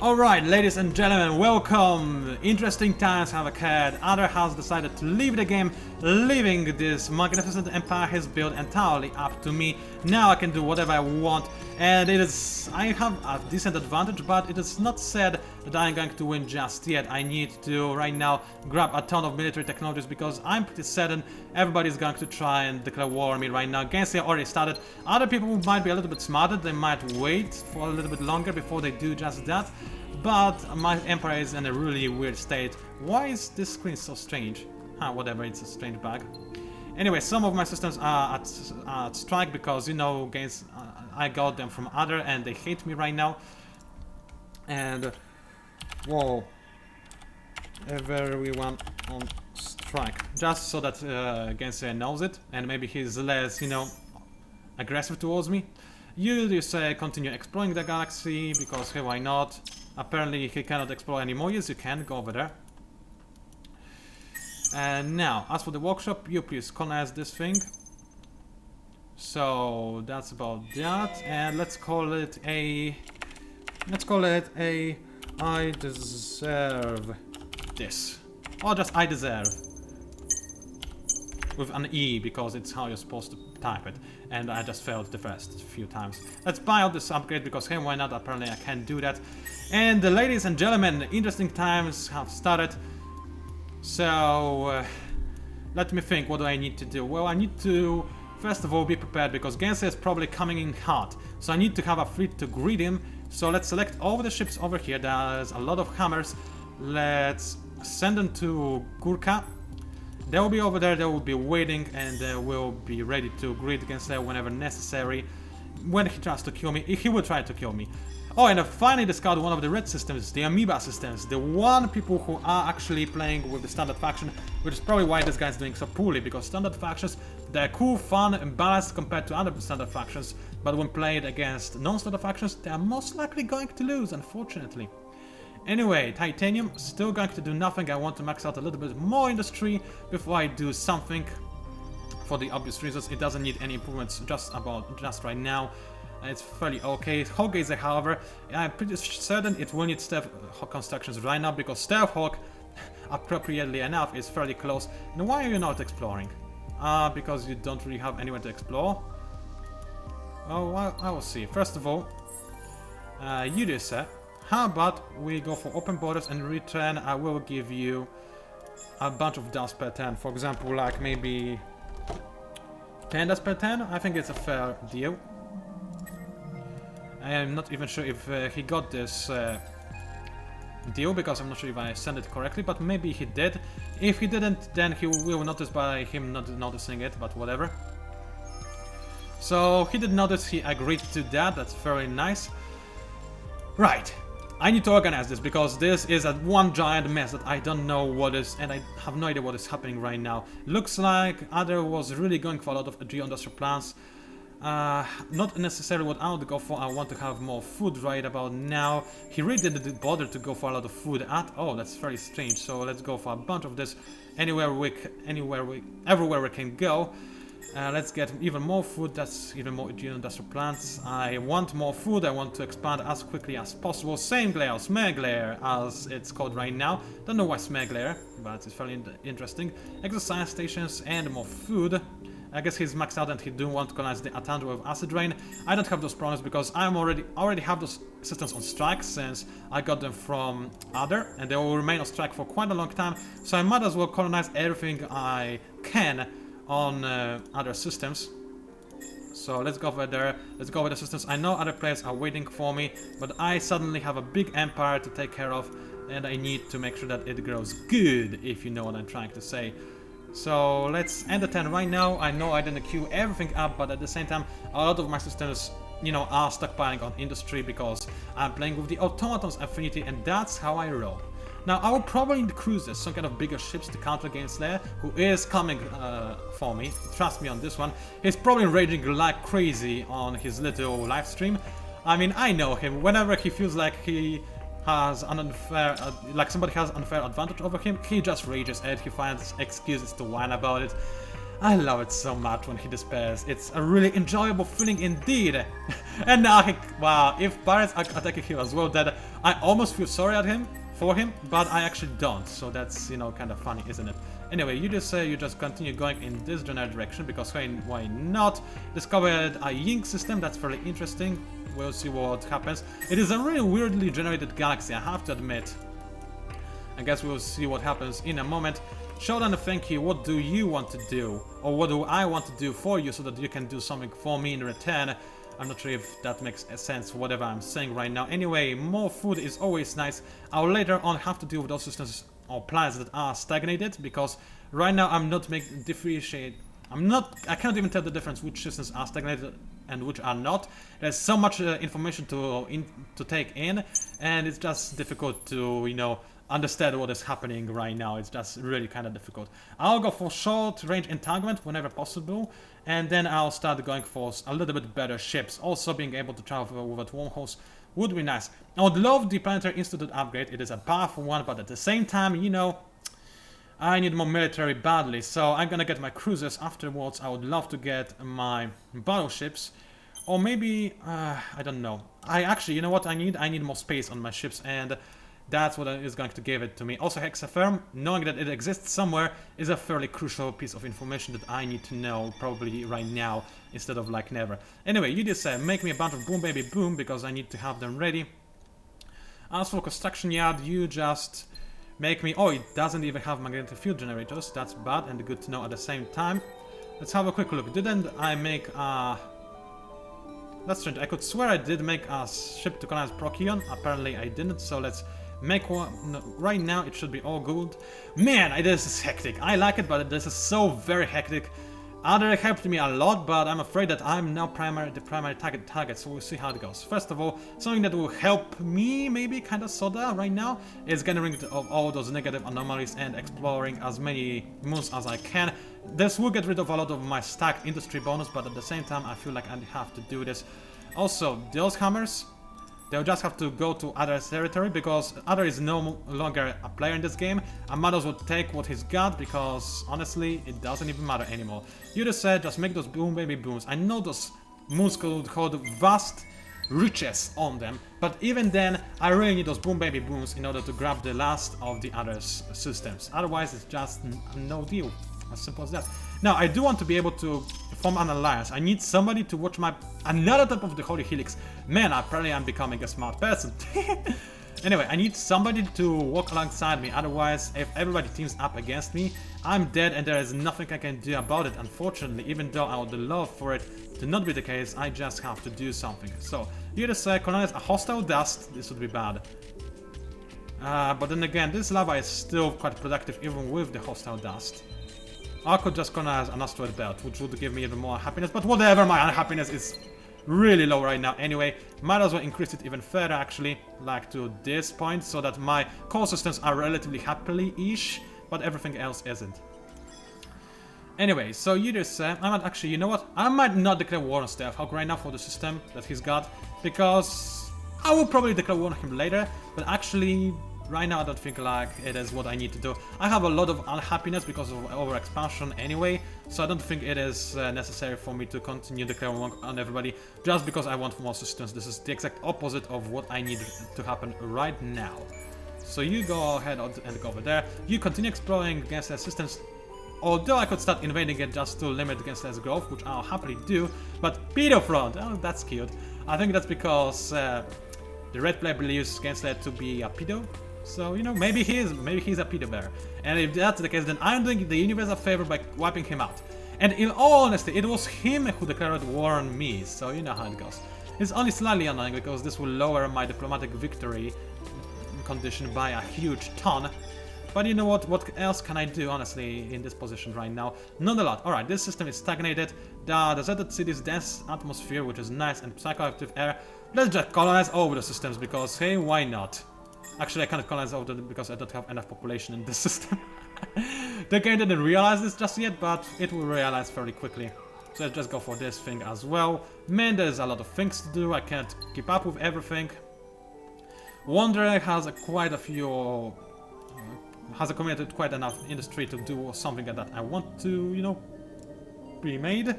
Alright, ladies and gentlemen, welcome! Interesting times have occurred. Other has decided to leave the game, leaving this magnificent empire he's built entirely up to me. Now I can do whatever I want, and I have a decent advantage, but it is not said that I'm going to win just yet. I need to right now grab a ton of military technologies because I'm pretty certain everybody's going to try and declare war on me right now. Gensei already started. Other people might be a little bit smarter, they might wait for a little bit longer before they do just that. But my empire is in a really weird state. Why is this screen so strange? Whatever, it's a strange bug. Anyway, some of my systems are at strike because, you know, games, I got them from other and they hate me right now. And, whoa, everyone on strike. Just so that Gensei knows it and maybe he's less, you know, aggressive towards me. You say continue exploring the galaxy because, hey, why not? Apparently he cannot explore anymore. Yes, you can. Go over there. And now, as for the workshop, you please colonize this thing. So that's about that. And let's call it a I deserve this. Or just I deserve. With an E, because it's how you're supposed to type it. And I just failed the first few times. Let's buy out this upgrade because, hey, why not? Apparently I can do that. And ladies and gentlemen, interesting times have started. So, let me think, what do I need to do? Well, I need to, first of all, be prepared because Gensei is probably coming in hot. So I need to have a fleet to greet him. So let's select all the ships over here. There's a lot of hammers. Let's send them to Gurkha. They will be over there, they will be waiting, and they will be ready to greet Gensei whenever necessary. When he tries to kill me, he will try to kill me. Oh, and I finally discovered one of the red systems, the amoeba systems. The one people who are actually playing with the standard faction, which is probably why this guy's doing so poorly, because standard factions, they're cool, fun, and balanced compared to other standard factions, but when played against non-standard factions, they are most likely going to lose, unfortunately. Anyway, titanium, still going to do nothing. I want to max out a little bit more industry before I do something. For the obvious reasons, it doesn't need any improvements just right now. It's fairly okay. Hawkgazer, however, I'm pretty certain it will need stealth constructions right now because Stealth Hawk, appropriately enough, is fairly close. And why are you not exploring? Because you don't really have anywhere to explore? Oh, I will see. First of all, you do, sir. How about we go for open borders and in return I will give you a bunch of dust per turn. For example, like maybe 10 dust per turn. I think it's a fair deal. I am not even sure if he got this deal because I'm not sure if I sent it correctly, but maybe he did. If he didn't, then he will notice by him not noticing it, but whatever. So he did notice, he agreed to that. That's very nice. Right. I need to organize this because this is a one giant mess that I don't know what is, and I have no idea what is happening right now. Looks like Other was really going for a lot of geo-industrial plants. Not necessarily what I would go for. I want to have more food right about now. He really didn't bother to go for a lot of food at all. That's very strange. So let's go for a bunch of this everywhere we can go. Let's get even more food, that's even more geo-industrial plants. I want more food, I want to expand as quickly as possible. Same glare, Smare Glare, as it's called right now. Don't know why Smare Glare, but it's fairly interesting. Exercise stations and more food. I guess he's maxed out and he do want to colonize the Atandra with acid rain. I don't have those problems because I already have those systems on strike since I got them from Other, and they will remain on strike for quite a long time. So I might as well colonize everything I can on other systems. So let's go over there, let's go over the systems. I know other players are waiting for me, but I suddenly have a big empire to take care of and I need to make sure that it grows good, if you know what I'm trying to say. So let's end the turn right now. I know I didn't queue everything up, but at the same time a lot of my systems, you know, are stockpiling on industry because I'm playing with the automatons affinity and that's how I roll. Now, I will probably need cruisers, some kind of bigger ships to counter Gameslayer, who is coming for me. Trust me on this one. He's probably raging like crazy on his little live stream. I mean, I know him. Whenever he feels like he has an unfair, like somebody has unfair advantage over him, he just rages and he finds excuses to whine about it. I love it so much when he despairs. It's a really enjoyable feeling indeed. And now wow, if pirates are attacking him as well, then I almost feel sorry for him, but I actually don't. So that's, you know, kind of funny, isn't it? Anyway, you just say you just continue going in this general direction because why not? Discovered a Ying system, that's fairly interesting. We'll see what happens. It is a really weirdly generated galaxy, I have to admit. I guess we'll see what happens in a moment. Shodan, thank you. What do you want to do? Or what do I want to do for you so that you can do something for me in return? I'm not sure if that makes sense, whatever I'm saying right now. Anyway, more food is always nice. I'll later on have to deal with those systems or planets that are stagnated, because right now I'm not making differentiate. I can't even tell the difference which systems are stagnated and which are not. There's so much information to take in, and it's just difficult to, you know, understand what is happening right now. It's just really kind of difficult. I'll go for short range entanglement whenever possible, and then I'll start going for a little bit better ships. Also, being able to travel without wormholes would be nice. I would love the Planetary Institute upgrade. It is a powerful one, but at the same time, you know, I need more military badly, so I'm gonna get my cruisers afterwards. I would love to get my battleships, or maybe, I don't know. I actually, you know what I need? I need more space on my ships, and that's what is going to give it to me. Also, Hexaferm, knowing that it exists somewhere, is a fairly crucial piece of information that I need to know, probably right now, instead of like never. Anyway, you just said, make me a bunch of boom baby boom, because I need to have them ready. As for construction yard, you just make me... Oh, it doesn't even have magnetic field generators. That's bad and good to know at the same time. Let's have a quick look. Didn't I make a... That's strange. I could swear I did make a ship to colonize Procyon. Apparently I didn't, so let's make one. No, right now it should be all good. Man, this is hectic. I like it, but this is so very hectic. Other helped me a lot, but I'm afraid that I'm now the primary target, so we'll see how it goes. First of all, something that will help me, maybe kind of sorta right now, is getting rid of all those negative anomalies and exploring as many moons as I can. This will get rid of a lot of my stacked industry bonus, but at the same time I feel like I have to do this. Also, those hammers, they'll just have to go to Other's territory, because Other is no longer a player in this game. I might as well take what he's got, because honestly, it doesn't even matter anymore. You just said, just make those boom baby booms. I know those moons could hold vast riches on them, but even then, I really need those boom baby booms in order to grab the last of the Other's systems. Otherwise, it's just no deal. As simple as that. Now, I do want to be able to form an alliance. I need somebody to watch another type of the Holy Helix. Man, apparently I'm becoming a smart person. Anyway, I need somebody to walk alongside me. Otherwise, if everybody teams up against me, I'm dead and there is nothing I can do about it, unfortunately. Even though I would love for it to not be the case, I just have to do something. So, you just colonize a hostile dust. This would be bad. But then again, this lava is still quite productive even with the hostile dust. I could just colonize an asteroid belt, which would give me even more happiness, but whatever, my unhappiness is really low right now anyway. Might as well increase it even further, actually, like to this point, so that my core systems are relatively happily-ish, but everything else isn't. Anyway, so you just I might actually, you know what? I might not declare war on Stealthhawk right now for the system that he's got, because I will probably declare war on him later, but actually... right now I don't think like it is what I need to do. I have a lot of unhappiness because of overexpansion anyway, so I don't think it is necessary for me to continue declaring war on everybody just because I want more systems. This is the exact opposite of what I need to happen right now. So you go ahead and go over there. You continue exploring Gangster systems, although I could start invading it just to limit Gangster's growth, which I'll happily do. But Pedo Front, oh, that's cute. I think that's because the red player believes Gangster to be a pedo. So, you know, maybe he's a pedo bear. And if that's the case, then I'm doing the universe a favor by wiping him out. And in all honesty, it was him who declared war on me, so you know how it goes. It's only slightly annoying because this will lower my diplomatic victory condition by a huge ton. But you know what else can I do, honestly, in this position right now? Not a lot. Alright, this system is stagnated. The deserted city's dense atmosphere, which is nice, and psychoactive air. Let's just colonize all the systems because, hey, why not? Actually, I cannot colonize all of them because I don't have enough population in this system. The game didn't realize this just yet, but it will realize fairly quickly. So let's just go for this thing as well. Man, there's a lot of things to do. I can't keep up with everything. Wanderer has quite a few... has accumulated quite enough industry to do something that I want to, you know, be made.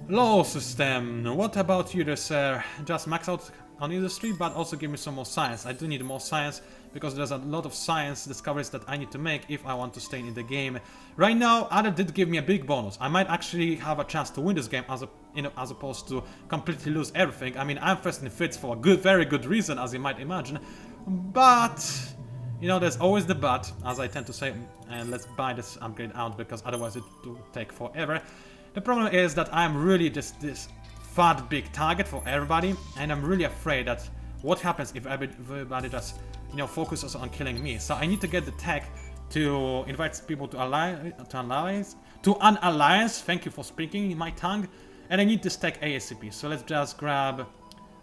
Law system. What about you, sir? Just max out on industry, but also give me some more science. I do need more science because there's a lot of science discoveries that I need to make if I want to stay in the game. Right now, Ada did give me a big bonus. I might actually have a chance to win this game as opposed to completely lose everything. I mean, I'm first in the fits for a very good reason, as you might imagine. But you know, there's always the but, as I tend to say, and let's buy this upgrade out because otherwise it will take forever. The problem is that I'm really just this fat big target for everybody, and I'm really afraid that what happens if everybody just, you know, focuses on killing me. So I need to get the tech to invite people to an alliance. Thank you for speaking my tongue. And I need this tech ASAP. So let's just grab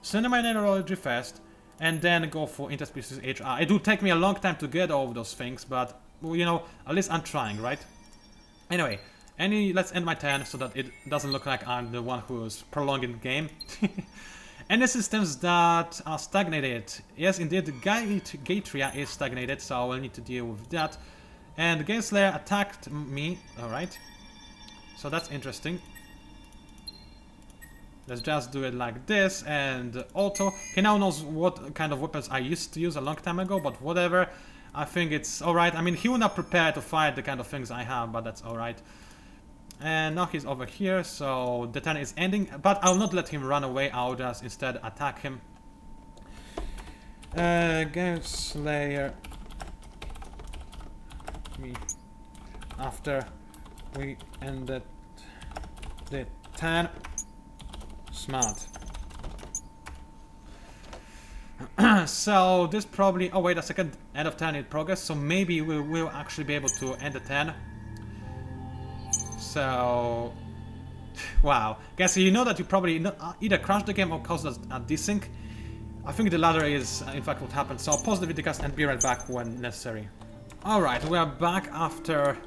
Cinemanology first, and then go for interspecies HR. It will take me a long time to get all of those things, but, well, you know, at least I'm trying, right? Anyway, let's end my turn so that it doesn't look like I'm the one who's prolonging the game. Any systems that are stagnated? Yes, indeed, the Gatria is stagnated, so I will need to deal with that. And the Game Slayer attacked me, alright. So that's interesting. Let's just do it like this, and auto. He now knows what kind of weapons I used to use a long time ago, but whatever. I think it's alright. I mean, he will not prepare to fight the kind of things I have, but that's alright. And now he's over here, so the turn is ending, but I'll not let him run away. I'll just instead attack him. Game Slayer. After we ended the turn. Smart. So this probably... Oh, wait a second. End of turn in progress. So maybe we will actually be able to end the turn. So... Wow. Guys, you know that you probably either crash the game or cause a desync. I think the latter is in fact what happened. So I'll pause the videocast and be right back when necessary. Alright, we are back after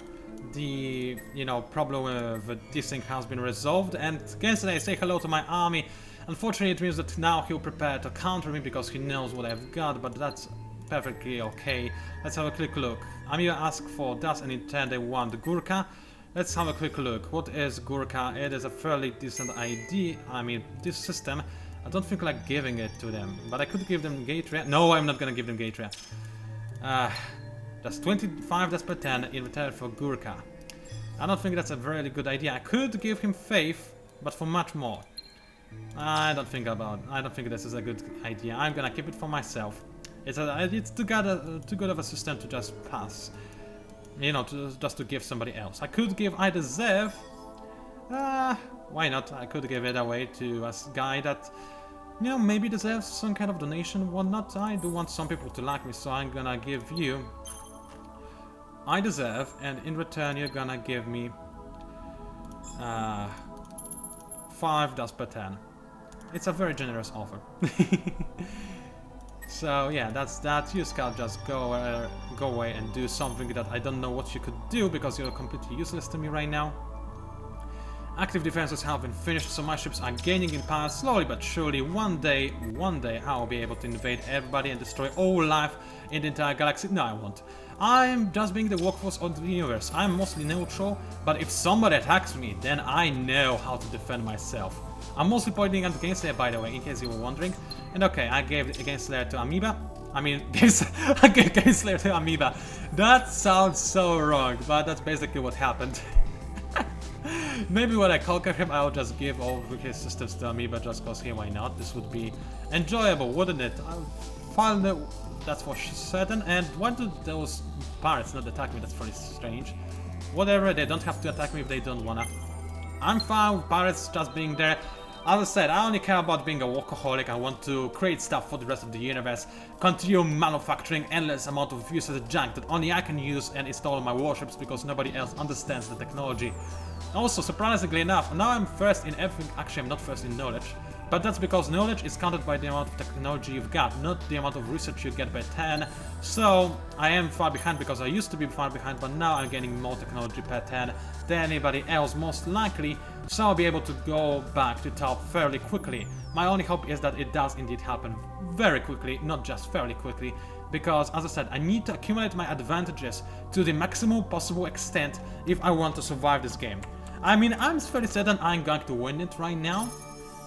the, you know, problem with desync has been resolved, and again today I say hello to my army. Unfortunately, it means that now he'll prepare to counter me because he knows what I've got, but that's perfectly okay. Let's have a quick look. Amiga asked for das, and in turn they want Gurkha. Let's have a quick look. What is Gurkha? It is a fairly decent ID. I mean, this system, I don't think like giving it to them, but I could give them Gatria. No, I'm not gonna give them Gatria. That's 25 das per 10 in return for Gurkha. I don't think that's a very good idea. I could give him faith, but for much more. I don't think this is a good idea. I'm gonna keep it for myself. It's too good of a system to just pass. You know, just to give somebody else. I could give either Zev. Why not? I could give it away to a guy that, you know, maybe deserves some kind of donation. Why not? I do want some people to like me, so I'm gonna give you I deserve, and in return you're gonna give me 5 das per 10. It's a very generous offer. So yeah, that's that. You Scout, just go away and do something that I don't know what you could do because you're completely useless to me right now. Active defenses have been finished, so my ships are gaining in power slowly but surely. One day I'll be able to invade everybody and destroy all life in the entire galaxy. No, I won't. I'm just being the workforce of the universe. I'm mostly neutral, but if somebody attacks me, then I know how to defend myself. I'm mostly pointing at the Game Slayer, by the way, in case you were wondering. And okay, I gave the Game Slayer to Amoeba. I mean, I gave Game Slayer to Amoeba. That sounds so wrong, but that's basically what happened. Maybe when I conquer him, I'll just give all of his systems to Amoeba just cause hey, why not? This would be enjoyable, wouldn't it? I'll find it, that's for certain. And why do those pirates not attack me? That's pretty strange. Whatever, they don't have to attack me if they don't wanna. I'm fine with pirates just being there. As I said, I only care about being a workaholic. I want to create stuff for the rest of the universe, continue manufacturing endless amount of useless junk that only I can use and install on my warships because nobody else understands the technology. Also, surprisingly enough, now I'm first in everything. Actually, I'm not first in knowledge, but that's because knowledge is counted by the amount of technology you've got, not the amount of research you get by 10. So I am far behind because I used to be far behind, but now I'm getting more technology per 10 than anybody else, most likely. So I'll be able to go back to top fairly quickly. My only hope is that it does indeed happen very quickly, not just fairly quickly, because as I said, I need to accumulate my advantages to the maximum possible extent if I want to survive this game. I mean, I'm fairly certain I'm going to win it right now,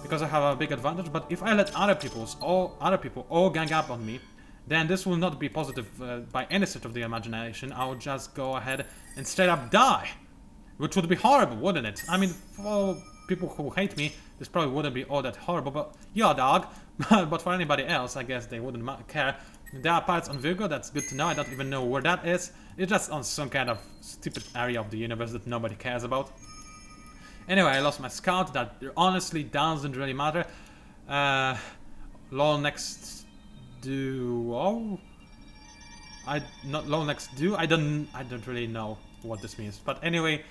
because I have a big advantage. But if I let other people all gang up on me, then this will not be positive by any stretch of the imagination. I will just go ahead and straight up die, which would be horrible, wouldn't it? I mean, for people who hate me, this probably wouldn't be all that horrible, but yeah, dog. But for anybody else, I guess they wouldn't care. There are parts on Virgo, that's good to know. I don't even know where that is. It's just on some kind of stupid area of the universe that nobody cares about. Anyway, I lost my scout. That honestly doesn't really matter. Lol next duo. Not lol next duo. I don't really know what this means. But anyway,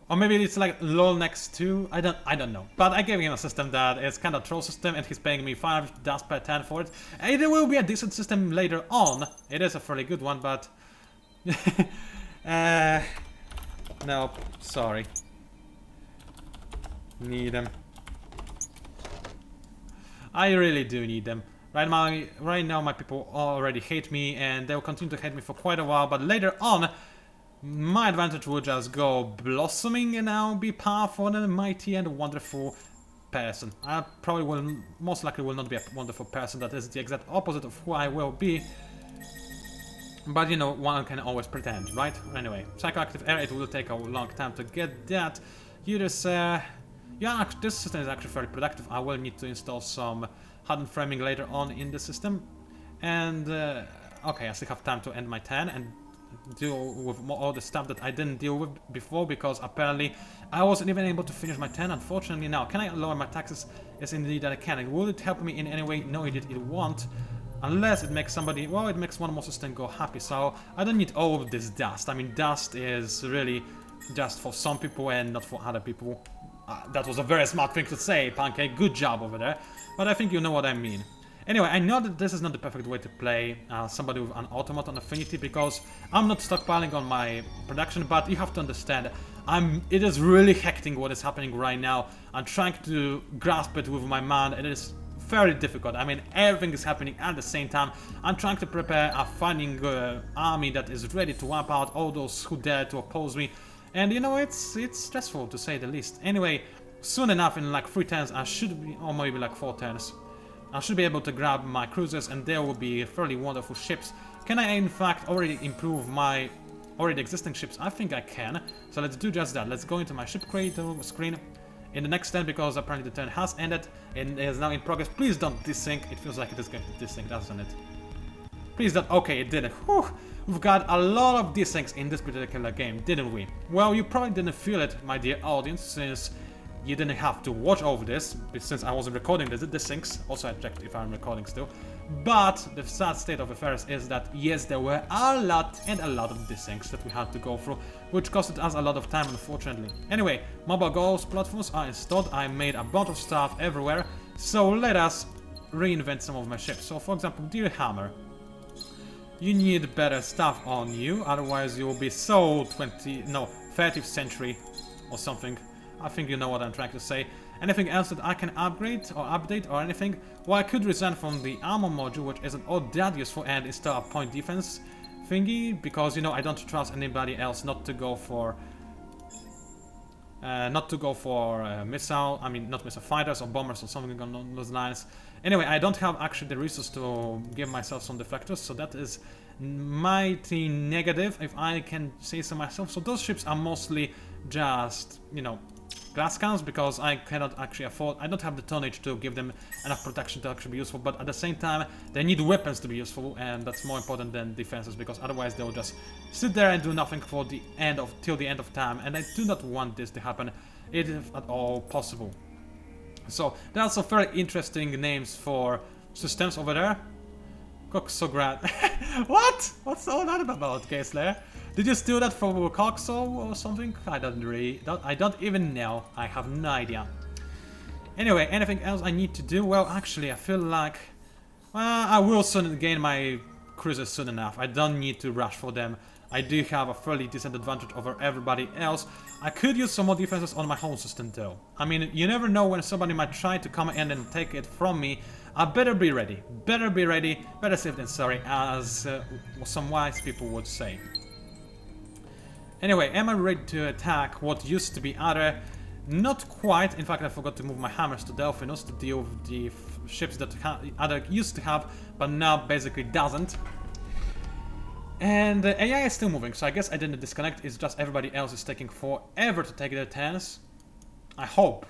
or maybe it's like lol next to. I don't know. But I gave him a system that is kind of troll system, and he's paying me 5 dust per 10 for it. It will be a decent system later on. It is a fairly good one, but no, sorry. Need them. I really do need them. Right now my people already hate me, and they will continue to hate me for quite a while, but later on my advantage will just go blossoming, and I'll be powerful and a mighty and wonderful person. I probably will, most likely will not be a wonderful person. That is the exact opposite of who I will be. But you know, one can always pretend, right? Anyway, psychoactive air, it will take a long time to get that. You just, yeah, this system is actually very productive. I will need to install some hardened framing later on in the system. And, okay, I still have time to end my turn and deal with all the stuff that I didn't deal with before, because apparently I wasn't even able to finish my turn, unfortunately. Now, can I lower my taxes? Yes, indeed that I can. And will it help me in any way? No, it won't. Unless it makes somebody, well, it makes one more system go happy, so I don't need all of this dust. I mean, dust is really just for some people and not for other people. That was a very smart thing to say, Pancake, good job over there. But I think you know what I mean. Anyway, I know that this is not the perfect way to play somebody with an automaton affinity, because I'm not stockpiling on my production, but you have to understand, it is really hectic what is happening right now. I'm trying to grasp it with my mind, and it is very difficult. I mean, everything is happening at the same time. I'm trying to prepare a fighting army that is ready to wipe out all those who dare to oppose me. And you know, it's stressful to say the least. Anyway, soon enough, in like 3 turns, I should be, or maybe like 4 turns, I should be able to grab my cruisers, and there will be fairly wonderful ships. Can I in fact already improve my already existing ships? I think I can. So let's do just that. Let's go into my ship creator screen in the next turn, because apparently the turn has ended and is now in progress. Please don't desync. It feels like it is going to desync, doesn't it? Please don't. Okay, it didn't. Whew. We've got a lot of desyncs in this particular game, didn't we? Well, you probably didn't feel it, my dear audience, since you didn't have to watch over this, since I wasn't recording the desyncs. Also, I checked if I'm recording still. But the sad state of affairs is that, yes, there were a lot of desyncs that we had to go through, which costed us a lot of time, unfortunately. Anyway, mobile goals platforms are installed. I made a bunch of stuff everywhere, so let us reinvent some of my ships. So, for example, dear Hammer, you need better stuff on you, otherwise you will be so 30th century or something. I think you know what I'm trying to say. Anything else that I can upgrade or update or anything? Well, I could resign from the armor module, which isn't all that useful, and install a point defense thingy, because, you know, I don't trust anybody else not to go for missile, I mean, not missile fighters or bombers or something along those lines. Anyway, I don't have actually the resources to give myself some deflectors, so that is mighty negative, if I can say so myself. So those ships are mostly just, you know, glass cannons, because I cannot actually afford, I don't have the tonnage to give them enough protection to actually be useful, but at the same time, they need weapons to be useful, and that's more important than defenses, because otherwise they'll just sit there and do nothing for the end of, till the end of time, and I do not want this to happen, if at all possible. So, there are some very interesting names for systems over there. Coxograd. What? What's all that about, K-Slayer? Did you steal that from Coxo or something? I don't even know. I have no idea. Anyway, anything else I need to do? Well, actually, I feel like, well, I will soon gain my cruisers soon enough. I don't need to rush for them. I do have a fairly decent advantage over everybody else. I could use some more defenses on my home system though. I mean, you never know when somebody might try to come in and take it from me. I better be ready. Better be ready. Better safe than sorry, as some wise people would say. Anyway, am I ready to attack what used to be other Not quite. In fact, I forgot to move my hammers to Delphinus to deal with the ships that other used to have, but now basically doesn't. And the AI is still moving, so I guess I didn't disconnect. It's just everybody else is taking forever to take their turns. I hope.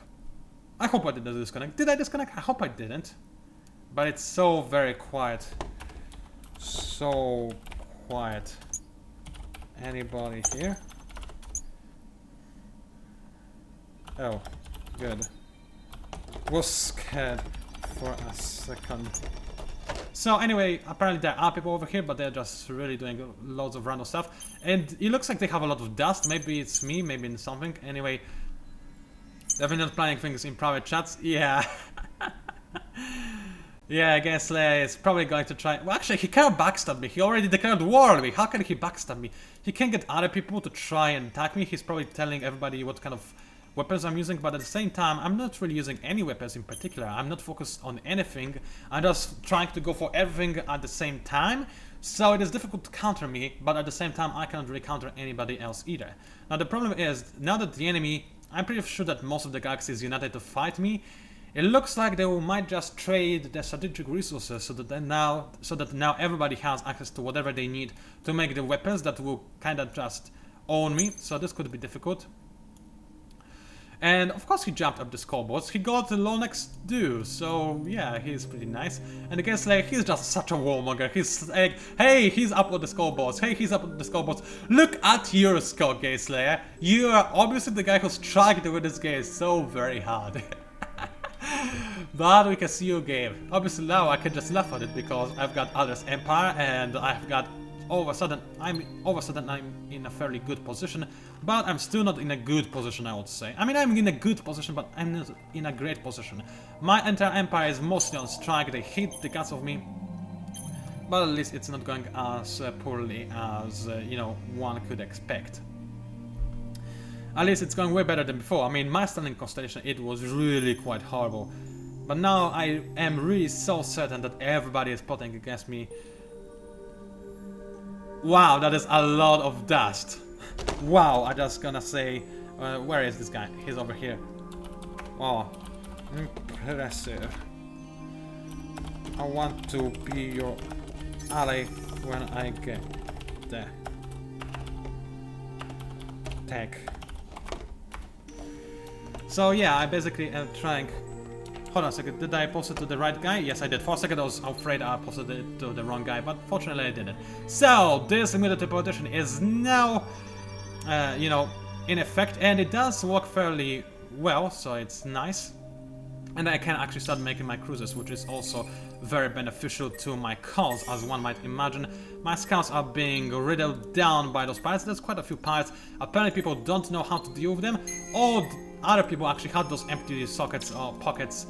I hope I didn't disconnect. Did I disconnect? I hope I didn't. But it's so very quiet. So quiet. Anybody here? Oh, good. Was scared for a second. So anyway, apparently there are people over here, but they're just really doing loads of random stuff. And it looks like they have a lot of dust. Maybe it's me, maybe it's something. Anyway, definitely not planning things in private chats. Yeah. Yeah, I guess Slayer is probably going to try... Well, actually, he can't backstab me. He already declared war on me. How can he backstab me? He can get other people to try and attack me. He's probably telling everybody what kind of weapons I'm using, but at the same time, I'm not really using any weapons in particular. I'm not focused on anything. I'm just trying to go for everything at the same time. So it is difficult to counter me, but at the same time, I cannot really counter anybody else either. Now, the problem is, now that the enemy... I'm pretty sure that most of the galaxy is united to fight me. It looks like they might just trade their strategic resources so that now everybody has access to whatever they need to make the weapons that will kind of just own me. So this could be difficult. And of course he jumped up the scoreboards. He got the next do, so yeah, he's pretty nice. And I guess like he's just such a warmonger. He's like, hey, he's up on the scoreboards. Hey, he's up on the scoreboards. Look at your score, Gay Slayer. You are obviously the guy who's trying to win this game so very hard. But we can see your game. Obviously now I can just laugh at it because I've got Others Empire and I've got all of a sudden I'm in a fairly good position, but I'm still not in a good position, I would say. I mean, I'm in a good position, but I'm not in a great position. My entire empire is mostly on strike. They hate the guts of me, but at least it's not going as poorly as you know, one could expect. At least it's going way better than before. I mean, my standing constellation, it was really quite horrible. But now I am really so certain that everybody is plotting against me. Wow, that is a lot of dust. Wow, I'm just gonna say... where is this guy? He's over here. Oh, impressive. I want to be your ally when I get there. Tech. So yeah, I basically am trying... Hold on a second, did I post it to the right guy? Yes, I did. For a second I was afraid I posted it to the wrong guy, but fortunately I didn't. So, this immediate teleportation is now, you know, in effect, and it does work fairly well, so it's nice. And I can actually start making my cruisers, which is also very beneficial to my cause, as one might imagine. My scouts are being riddled down by those pirates. There's quite a few pirates. Apparently people don't know how to deal with them. All other people actually had those empty sockets or pockets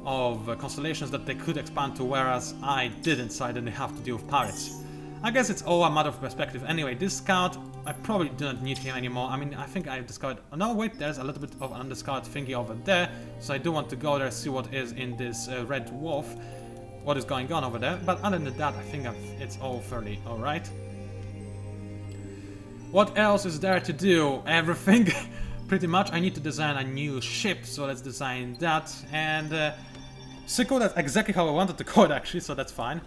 of constellations that they could expand to, whereas I didn't, so I didn't have to deal with pirates. I guess it's all a matter of perspective. Anyway, this scout, I probably do not need him anymore. I mean, I think I've discovered... Oh, no, wait, there's a little bit of an undiscovered thingy over there, so I do want to go there, see what is in this red dwarf, what is going on over there. But other than that, I think it's all fairly alright. What else is there to do? Everything. Pretty much. I need to design a new ship, so let's design that. And Sicko, that's exactly how I wanted to code actually, so that's fine.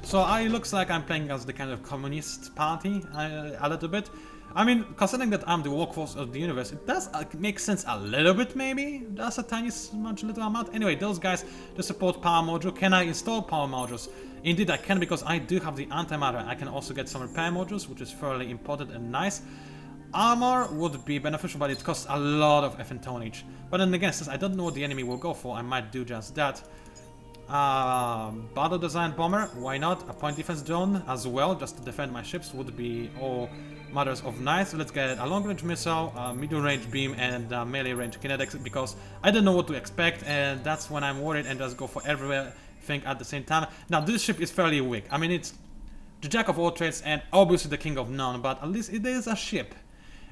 So it looks like I'm playing as the kind of communist party a little bit. I mean, considering that I'm the workforce of the universe, it does make sense a little bit maybe. That's a tiny smudge little amount. Anyway, those guys, they support power module. Can I install power modules? Indeed I can, because I do have the antimatter. I can also get some repair modules, which is fairly important and nice. Armor would be beneficial, but it costs a lot of effing tonnage. But then again, since I don't know what the enemy will go for, I might do just that. Battle design bomber, why not? A point defense drone as well, just to defend my ships would be all matters of nice. So let's get a long range missile, a medium range beam, and melee range kinetics, because I don't know what to expect, and that's when I'm worried and just go for everything at the same time. Now this ship is fairly weak. I mean, it's the jack of all trades and obviously the king of none, but at least it is a ship.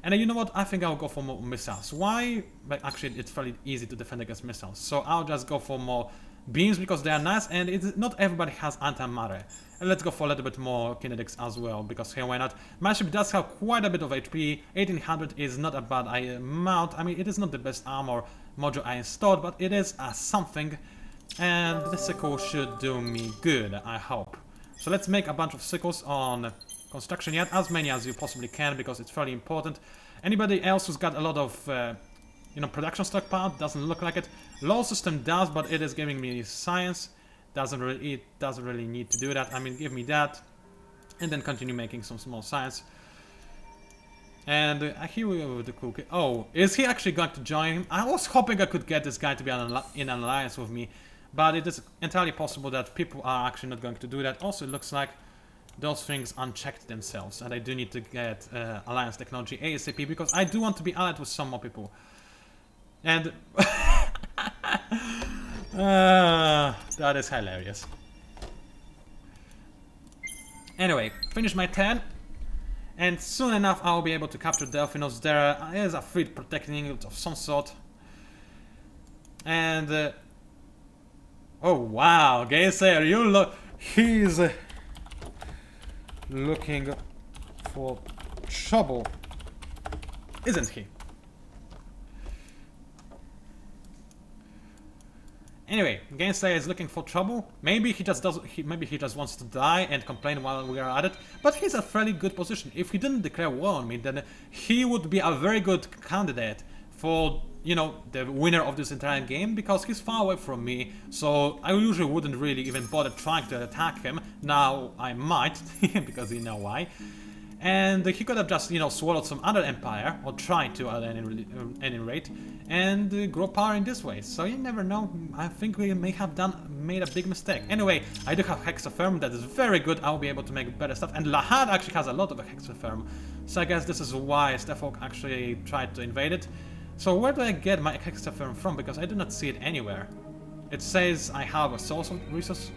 And you know what? I think I'll go for more missiles. Why? But actually, it's fairly easy to defend against missiles. So I'll just go for more beams because they are nice, and not everybody has antimatter. And let's go for a little bit more kinetics as well, because hey, why not? My ship does have quite a bit of HP. 1800 is not a bad amount. I mean, it is not the best armor module I installed, but it is something. And the sickle should do me good, I hope. So let's make a bunch of sickles on construction yet, as many as you possibly can, because it's fairly important. Anybody else who's got a lot of, you know, production stockpile? Doesn't look like it. Law system does, but it is giving me science. It doesn't really need to do that. I mean, give me that, and then continue making some small science. And here we go with the cookie. Oh, is he actually going to join him? I was hoping I could get this guy to be in an alliance with me, but it is entirely possible that people are actually not going to do that. Also, it looks like those things unchecked themselves, and I do need to get alliance technology ASAP, because I do want to be allied with some more people. And that is hilarious. Anyway, finish my 10, and soon enough I will be able to capture Delphinos. There is a fleet protecting it of some sort. And oh wow, Gaysayer, you look, he's looking for trouble, isn't he? Anyway, Gameslayer is looking for trouble. Maybe he just doesn't. Maybe he just wants to die and complain while we are at it. But he's a fairly good position. If he didn't declare war on me, then he would be a very good candidate for, you know, the winner of this entire game, because he's far away from me. So I usually wouldn't really even bother trying to attack him. Now I might, because you know why. And he could have just, you know, swallowed some other empire, or tried to at any rate, and grow power in this way. So you never know. I think we may have made a big mistake. Anyway, I do have Hexatherm, that is very good. I'll be able to make better stuff. And Lahad actually has a lot of Hexatherm. So I guess this is why Stefok actually tried to invade it. So where do I get my Hexatherm from? Because I do not see it anywhere. It says I have a source of resource.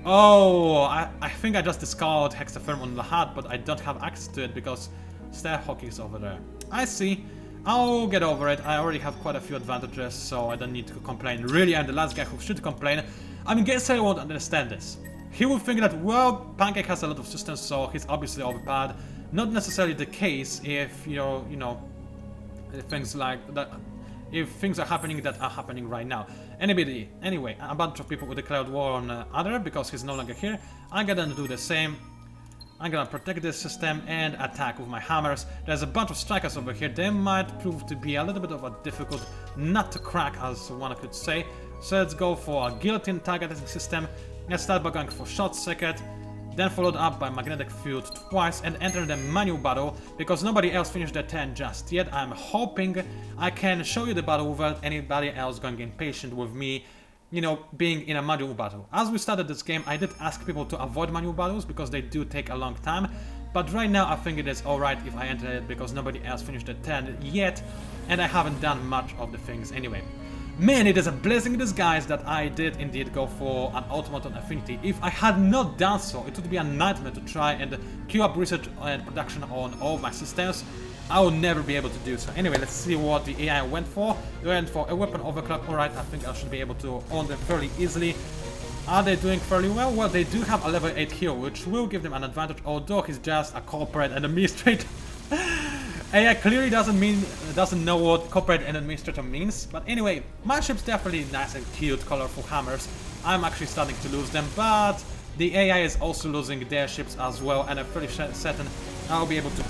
Oh, I think I just discarded Hexatherm on Lahad, but I don't have access to it because Starhawk is over there. I see. I'll get over it. I already have quite a few advantages, so I don't need to complain. Really, I'm the last guy who should complain. I mean, Gaysayer won't understand this. He will think that, well, Pancake has a lot of systems, so he's obviously overpowered. Not necessarily the case if you're, you know, things like that. If things are happening that are happening right now. Anyway, a bunch of people will declare war on Other because he's no longer here. I'm gonna do the same. I'm gonna protect this system and attack with my hammers. There's a bunch of strikers over here. They might prove to be a little bit of a difficult nut to crack, as one could say. So let's go for a guillotine targeting system. Let's start by going for short circuit, then followed up by magnetic field twice, and enter the manual battle, because nobody else finished their turn just yet. I'm hoping I can show you the battle without anybody else going impatient with me, you know, being in a manual battle. As we started this game, I did ask people to avoid manual battles because they do take a long time, but right now I think it is alright if I enter it because nobody else finished their turn yet, and I haven't done much of the things anyway. Man, it is a blessing in disguise that I did indeed go for an automaton affinity. If I had not done so, it would be a nightmare to try and queue up research and production on all my systems. I will never be able to do so. Anyway, let's see what the AI went for. They went for a weapon overclock. Alright, I think I should be able to own them fairly easily. Are they doing fairly well? Well, they do have a level 8 hero, which will give them an advantage, although he's just a corporate and administrator. AI clearly doesn't know what corporate and administrator means, but anyway, my ship's definitely nice and cute, colorful hammers. I'm actually starting to lose them, but the AI is also losing their ships as well, and I'm pretty certain I'll be able to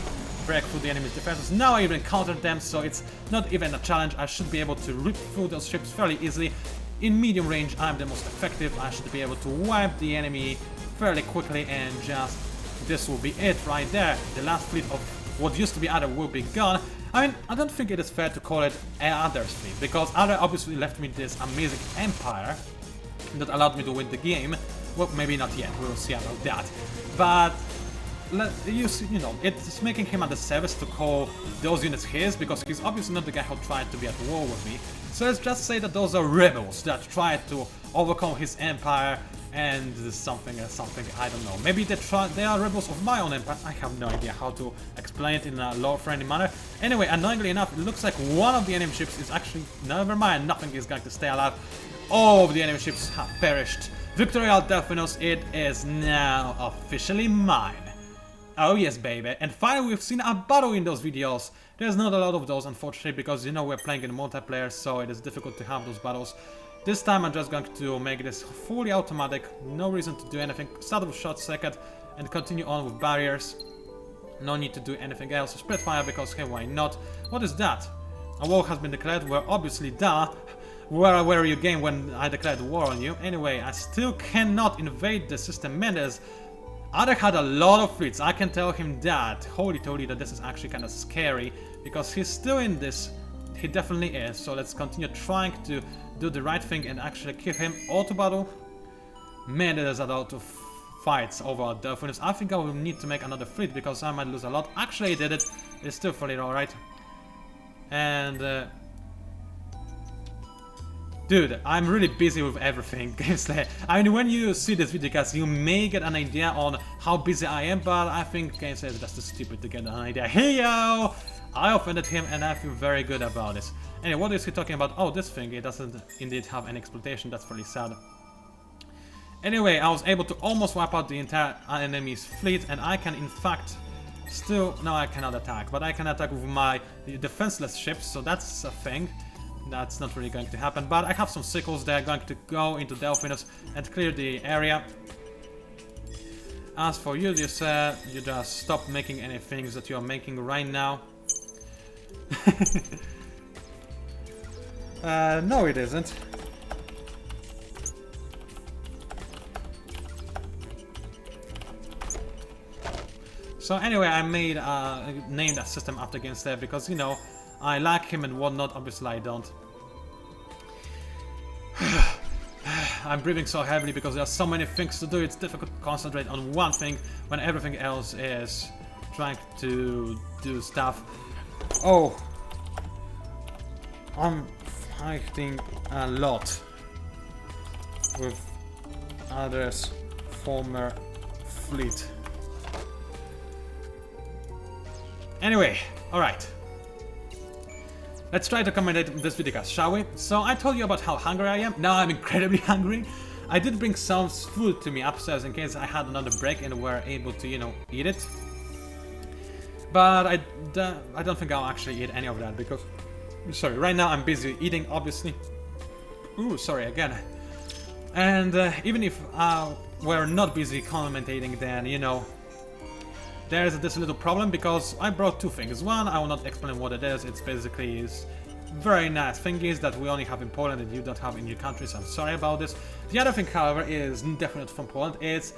break through the enemy's defenses. Now I even countered them, so it's not even a challenge. I should be able to rip through those ships fairly easily. In medium range, I'm the most effective. I should be able to wipe the enemy fairly quickly, and just this will be it right there. The last fleet of what used to be Other will be gone. I mean, I don't think it is fair to call it Other's fleet, because Other obviously left me this amazing empire that allowed me to win the game. Well, maybe not yet, we'll see about that. But, you know, it's making him a disservice to call those units his, because he's obviously not the guy who tried to be at war with me. So let's just say that those are rebels that tried to overcome his empire, and something, I don't know. Maybe they are rebels of my own empire. I have no idea how to explain it in a lore-friendly manner. Anyway, annoyingly enough, it looks like one of the enemy ships is actually... Never mind, nothing is going to stay alive. All of the enemy ships have perished. Victorial Delphinus, it is now officially mine. Oh yes, baby. And finally we've seen a battle in those videos. There's not a lot of those, unfortunately, because you know we're playing in multiplayer, so it is difficult to have those battles. This time I'm just going to make this fully automatic, no reason to do anything. Start with short circuit and continue on with barriers. No need to do anything else. Spread fire because hey, why not? What is that? A war has been declared. Well, obviously, duh. Where were you game when I declared war on you? Anyway, I still cannot invade the system. Mendes Other had a lot of fleets. I can tell him that. Holy toly, that this is actually kind of scary because he's still in this. He definitely is. So let's continue trying to do the right thing and actually keep him auto battle. Man, there's a lot of fights over Delphinus. I think I will need to make another fleet because I might lose a lot. Actually, I did it. It's still fully alright. And dude, I'm really busy with everything. I mean, when you see this video, guys, you may get an idea on how busy I am, but I think Games is just too stupid to get an idea. Hey yo! I offended him and I feel very good about this. Anyway, what is he talking about? Oh, this thing, it doesn't indeed have any exploitation. That's really sad. Anyway, I was able to almost wipe out the entire enemy's fleet, and I can in fact still... No, I cannot attack, but I can attack with my defenseless ships, so that's a thing. That's not really going to happen, but I have some sickles. They're going to go into Delphinus and clear the area. As for you, you said you just stop making any things that you're making right now. No, it isn't. So anyway, I named that system after Gainster because, you know, I like him and whatnot. Obviously I don't. I'm breathing so heavily because there are so many things to do. It's difficult to concentrate on one thing when everything else is trying to do stuff. Oh, I'm fighting a lot with others' former fleet. Anyway, alright. Let's try to commentate this video, guys, shall we? So I told you about how hungry I am. Now I'm incredibly hungry. I did bring some food to me upstairs in case I had another break and were able to, you know, eat it. But I don't think I'll actually eat any of that because... Sorry, right now I'm busy eating, obviously. Ooh, sorry, again. And even if we're not busy commentating, then, you know, there's this little problem because I brought two things. One, I will not explain what it is. It's basically very nice thingies that we only have in Poland and you don't have in your countries. I'm sorry about this. The other thing, however, is definitely from Poland. It's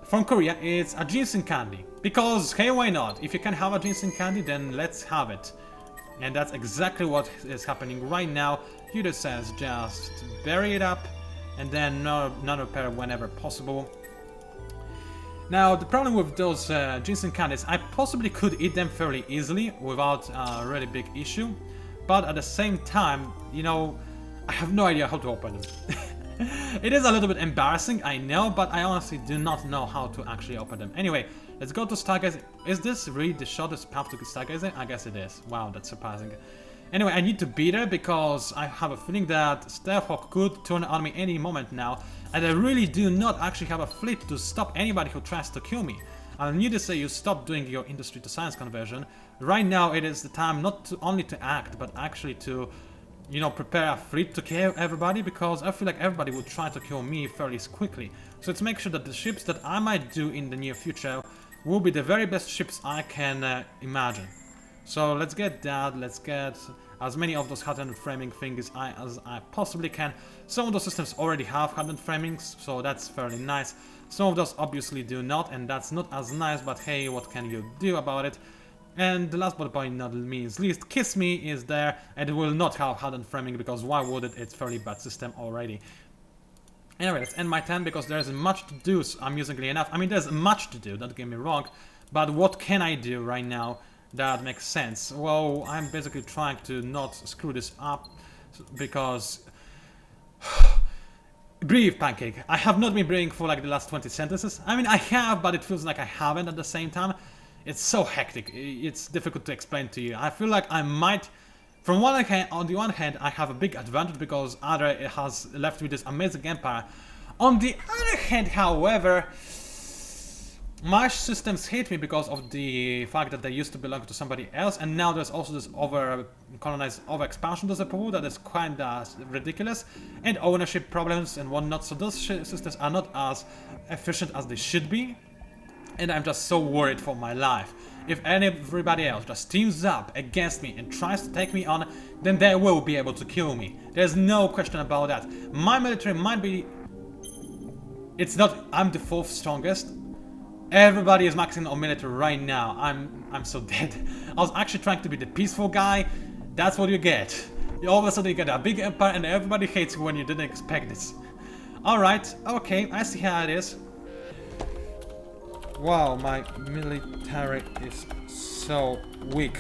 from Korea. It's a ginseng candy. Because, hey, why not? If you can have a ginseng candy, then let's have it. And that's exactly what is happening right now. Here it says just bury it up and then non-repair whenever possible. Now, the problem with those ginseng candies, I possibly could eat them fairly easily without a really big issue, but at the same time, you know, I have no idea how to open them. It is a little bit embarrassing, I know, but I honestly do not know how to actually open them. Anyway, let's go to Stargazing. Is this really the shortest path to Stargazing? I guess it is. Wow, that's surprising. Anyway, I need to be there because I have a feeling that Stealthhawk could turn on me any moment now. And I really do not actually have a fleet to stop anybody who tries to kill me. I need to say you stop doing your industry to science conversion. Right now it is the time not only to act, but actually to, you know, prepare a fleet to kill everybody, because I feel like everybody would try to kill me fairly quickly. So let's make sure that the ships that I might do in the near future will be the very best ships I can imagine. So let's get that, let's get as many of those hardened framing things as I possibly can. Some of those systems already have hardened framings, so that's fairly nice. Some of those obviously do not, and that's not as nice, but hey, what can you do about it? And the last but by no means least, Kiss Me is there, and it will not have hardened framing, because why would it? It's a fairly bad system already. Anyway, let's end my turn, because there's much to do, amusingly enough. I mean, there's much to do, don't get me wrong, but what can I do right now that makes sense? Well, I'm basically trying to not screw this up, because... Breathe, Pancake. I have not been breathing for like the last 20 sentences. I mean, I have, but it feels like I haven't at the same time. It's so hectic. It's difficult to explain to you. I feel like I might From one hand, on the one hand, I have a big advantage because Adre has left me this amazing empire. On the other hand, however, my systems hate me because of the fact that they used to belong to somebody else, and now there's also this over-expansion to the pool that is kinda ridiculous, and ownership problems and whatnot, so those systems are not as efficient as they should be, and I'm just so worried for my life. If everybody else just teams up against me and tries to take me on, then they will be able to kill me. There's no question about that. My military might be... It's not... I'm the 4th strongest. Everybody is maxing on military right now. I'm so dead. I was actually trying to be the peaceful guy. That's what you get. All of a sudden you get a big empire and everybody hates you when you didn't expect this. Alright, okay, I see how it is. Wow, my military is so weak.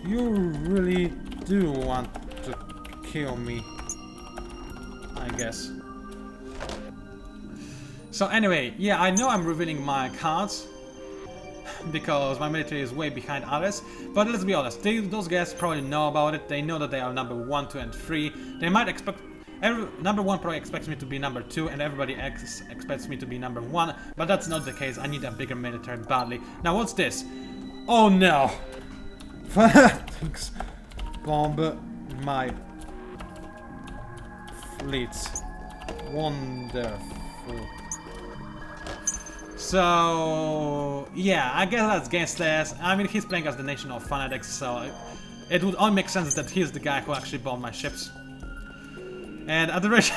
You really do want to kill me, I guess. So anyway, yeah, I know I'm revealing my cards because my military is way behind others, but let's be honest, those guys probably know about it. They know that they are number 1, 2 and 3. They might expect... number 1 probably expects me to be number 2 and everybody else expects me to be number 1, but that's not the case. I need a bigger military badly. Now what's this? Oh no! Fanatics bomb my fleets. Wonderful. So yeah, I guess that's Gainsless. I mean, he's playing as the nation of fanatics, so it would only make sense that he's the guy who actually bombed my ships. And at the rate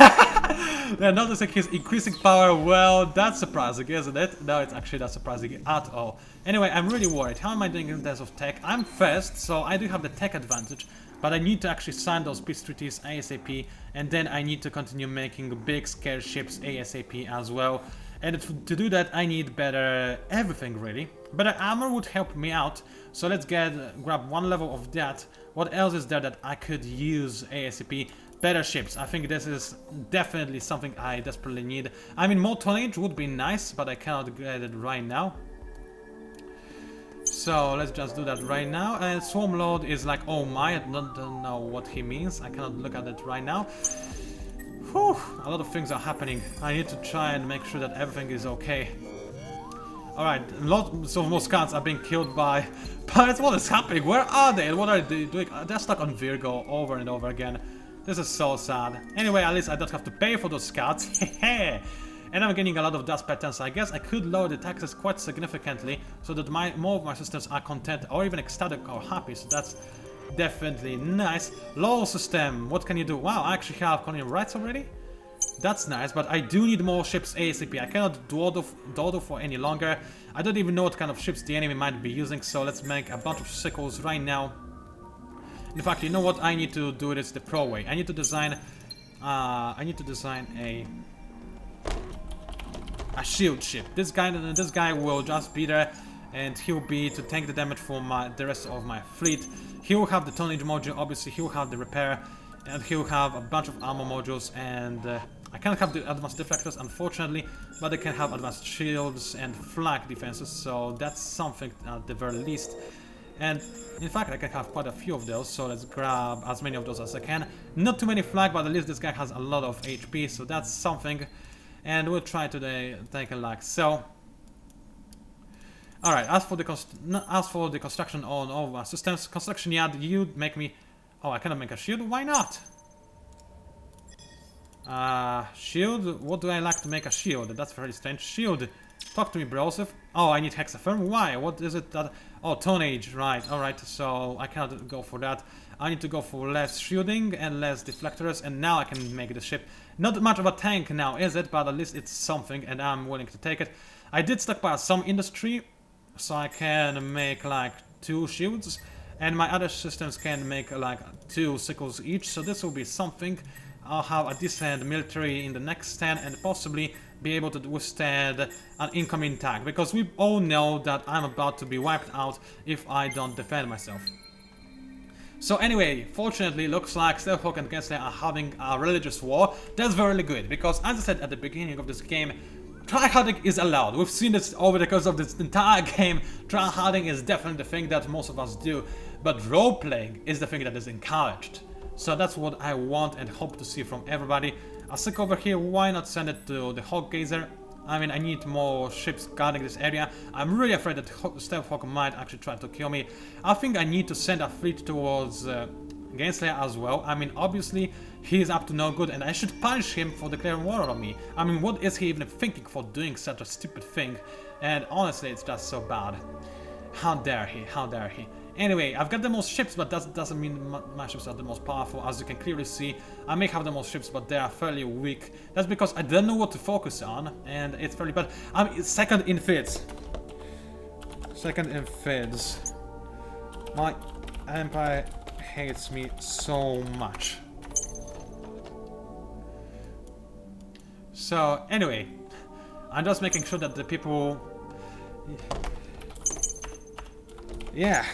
they're noticing his increasing power. Well, that's surprising, isn't it? No, it's actually not surprising at all. Anyway, I'm really worried. How am I doing in terms of tech? I'm first, so I do have the tech advantage, but I need to actually sign those peace treaties ASAP, and then I need to continue making big scarce ships ASAP as well. And to do that, I need better everything, really. Better armor would help me out, so let's grab 1 level of that. What else is there that I could use ASAP? Better ships. I think this is definitely something I desperately need. I mean, more tonnage would be nice, but I cannot get it right now. So let's just do that right now. And Swarm Lord is like, oh my, I don't know what he means. I cannot look at it right now. Whew, a lot of things are happening. I need to try and make sure that everything is okay. Alright, lots of more scouts are being killed by pirates. What is happening? Where are they? And what are they doing? They're stuck on Virgo over and over again. This is so sad. Anyway, at least I don't have to pay for those scouts. And I'm getting a lot of dust patterns. So I guess I could lower the taxes quite significantly so that more of my systems are content or even ecstatic or happy. So that's definitely nice. Law system, what can you do? Wow, I actually have colonial rights already. That's nice, but I do need more ships ASAP. I cannot dawdle for any longer. I don't even know what kind of ships the enemy might be using, so let's make a bunch of sickles right now. In fact, you know what? I need to do this the pro way. I need to design a shield ship. This guy will just be there, and he'll be to tank the damage for the rest of my fleet. He'll have the tonnage module, obviously he'll have the repair, and he'll have a bunch of armor modules, and I can't have the advanced deflectors, unfortunately, but they can have advanced shields and flag defenses, so that's something at the very least. And in fact, I can have quite a few of those, so let's grab as many of those as I can. Not too many flag, but at least this guy has a lot of HP, so that's something. And we'll try to take a look. So, alright, as for the construction on all of our systems, construction yard, you make me... Oh, I cannot make a shield? Why not? Shield? What do I like to make a shield? That's very strange. Shield. Talk to me, Broseph. Oh, I need hexaferm. Why? What is it that... Oh, tonnage. Right. Alright, so I cannot go for that. I need to go for less shielding and less deflectors, and now I can make the ship. Not much of a tank now, is it? But at least it's something, and I'm willing to take it. I did stockpile some industry, so I can make like 2 shields, and my other systems can make like 2 sickles each, so this will be something. I'll have a decent military in the next stand and possibly be able to withstand an incoming attack, because we all know that I'm about to be wiped out if I don't defend myself. So anyway, fortunately, looks like Stealthhawk and Gensler are having a religious war. That's very good, because as I said at the beginning of this game, tryharding is allowed. We've seen this over the course of this entire game. Tryharding is definitely the thing that most of us do. but role-playing is the thing that is encouraged. So that's what I want and hope to see from everybody. A sick over here, why not send it to the Hawk Gazer? I mean, I need more ships guarding this area. I'm really afraid that Stealth Hawk might actually try to kill me. I think I need to send a fleet towards Gainslayer as well. I mean, obviously, he is up to no good and I should punish him for declaring war on me. I mean, what is he even thinking for doing such a stupid thing? And honestly, it's just so bad. How dare he, how dare he. Anyway, I've got the most ships, but that doesn't mean my ships are the most powerful. As you can clearly see, I may have the most ships, but they are fairly weak. That's because I don't know what to focus on, and it's fairly bad. I'm second in fids. Second in fids. My empire hates me so much. So, anyway, I'm just making sure that the people... Yeah.